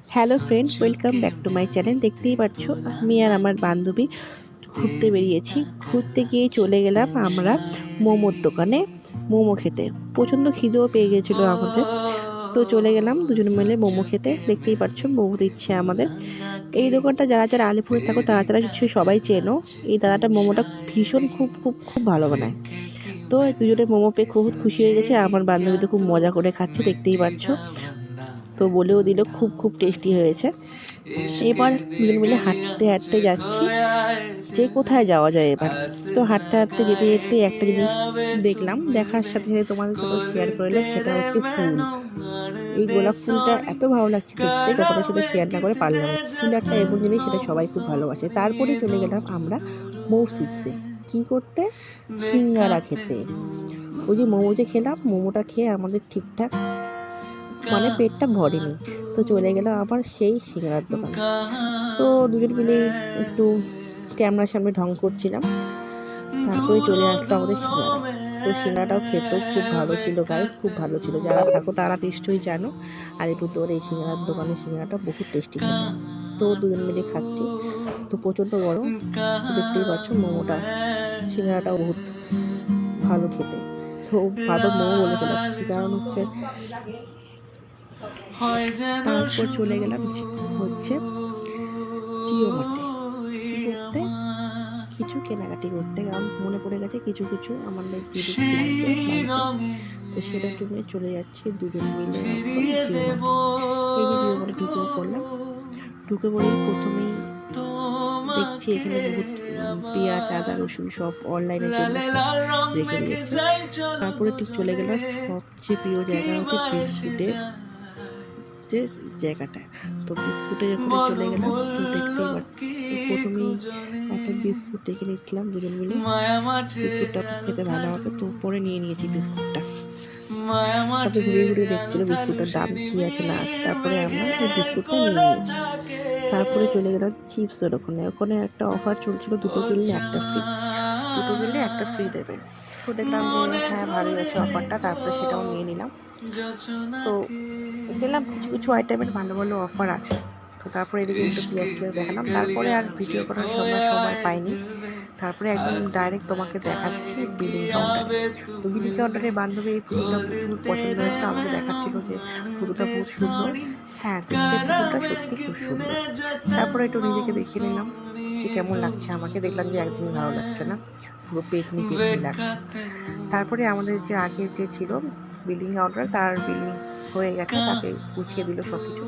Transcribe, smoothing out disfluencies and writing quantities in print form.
Hello friend, welcome back to my channel. দেখতেই পাচ্ছ আমি আর আমার বান্ধবী ঘুরতে বেরিয়েছি। ঘুরতে গিয়ে চলে গেলাম আমরা মোমোর দোকানে মোমো খেতে। প্রচণ্ড খিদেও পেয়ে গেছিলো আমাদের, তো চলে গেলাম দুজন মিলে মোমো খেতে। দেখতেই পাচ্ছ মোমো দিচ্ছে আমাদের। এই দোকানটা যারা যারা আলিপুরে থাকো তারা তারা নিশ্চয়ই সবাই চেনো। এই দাদাটা মোমোটা ভীষণ খুব খুব খুব ভালো বানায়। তো দুজনে মোমো পেয়ে খুব খুশি হয়ে গেছে। আমার বান্ধবী তো খুব মজা করে খাচ্ছে, দেখতেই পাচ্ছ। তো বলেও দিল খুব খুব টেস্টি হয়েছে। এবার দুজন মিলে হাঁটতে হাঁটতে যাচ্ছি যে কোথায় যাওয়া যায় এবার। তো হাঁটতে হাঁটতে যেতে যেতে একটা জিনিস দেখলাম, দেখার সাথে সাথে তোমাদের সাথে শেয়ার করে এলাম। সেটা হচ্ছে ফুল। এই গোলাপ ফুলটা এত ভালো লাগছে দেখতে, তোমাদের সাথে শেয়ার না করে পারলাম না। ফুল একটা এমন জিনিস, সেটা সবাই খুব ভালোবাসে। তারপরে চলে গেলাম আমরা মৌ সুইটসে। কি করতে? সিঙ্গারা খেতে। ওই যে মোমো যে খেলাম, মোমোটা খেয়ে আমাদের ঠিকঠাক মানে পেটটা ভরেনি। তো চলে গেলাম আবার সেই সিঙ্গারার দোকানে। তো দুজন মিলে একটু ক্যামেরার সামনে ঢং করছিলাম। তারপরে চলে আসলো আমাদের সিঙ্গারা। তো সিঙ্গারাটাও খেতেও খুব ভালো ছিল গাইস, খুব ভালো ছিল। যারা থাকো তারা নিশ্চয়ই জানো আলিপুরদুয়ারে এই সিঙ্গারার দোকানের সিঙ্গারাটা বহুত টেস্টি খেতে। তো দুজন মিলে খাচ্ছি। তো প্রচণ্ড গরম, তো দেখতেই পাচ্ছ মোমোটা, সিঙ্গারাটাও বহুত ভালো খেতে। তো বারবার মোমো বলে ফেলাচ্ছি কারণ হচ্ছে। তারপর চলে গেলাম হচ্ছে জিও মার্টে। কি করতে? কিছু কেনাকাটি করতে, কারণ মনে পড়ে গেছে কিছু কিছু আমাদের জিনিস লাগবে বাড়িতে। তো সেটার জন্য চলে যাচ্ছি দুজন মিলে একদম জিও মার্টে। এই যে জিও মার্টে ঢুকেও পড়লাম। ঢুকে পড়েই প্রথমেই দেখছি এখানে বহুত পেঁয়াজ আদা রসুন সব অনলাইনের জন্য সব রেখে দিয়েছে। তারপরে ঠিক চলে গেলাম সবচেয়ে প্রিয় জায়গা হচ্ছে বিস্কুটের যে জায়গাটা। তো বিস্কুটের ওখানে চলে গেলাম। তো দেখতেই পাচ্ছি, তো প্রথমেই একটা বিস্কুট দেখে নিচ্ছিলাম দুজন মিলে। বিস্কুটটা খুব খেতে ভালো হবে, তো পরে নিয়ে নিয়েছি বিস্কুটটা। তারপরে ঘুরিয়ে ঘুরিয়ে দেখছিল বিস্কুটটার দাম কি আছে না আছে। তারপরে আমরা ওই বিস্কুটটা নিয়ে নিয়েছি। তারপরে চলে গেলাম চিপসের ওখানে। ওখানে একটা অফার চলছিল, দুটো কিনলে একটা ফ্রি, দুটো কিনলে একটা ফ্রি দেবে। তো দেখলাম যে হ্যাঁ ভালোই আছে অফারটা, তারপরে সেটাও নিয়ে নিলাম। তো দেখলাম কিছু কিছু আইটেমের ভালো ভালো অফার আছে। তো তারপরে এদিকে একটু পেঁয়াজ টেয়াজ দেখালাম। তারপরে আর ভিডিও করার সময় পাইনি। তারপরে একদম ডাইরেক্ট তোমাকে দেখাচ্ছি বিলিং কাউন্টারে। তো বিলিং কাউন্টারে বান্ধবী এই পুতুলটা প্রচুর পছন্দ হয়েছে, আমাকে দেখাচ্ছিল যে পুতুলটা বহুত সুন্দর। হ্যাঁ, দেখতে পুতুলটা সত্যি খুব সুন্দর। তারপরে একটু নিজেকে দেখিয়ে নিলাম যে কেমন লাগছে আমাকে। দেখলাম যে একদমই ভালো লাগছে না, পুরো পেতনি পেতনি লাগছে। তারপরে আমাদের যে আগে যে ছিল বিলিং কাউন্টার, তার বিলিং হয়ে গেছে, তাকে গুছিয়ে দিল সব কিছু।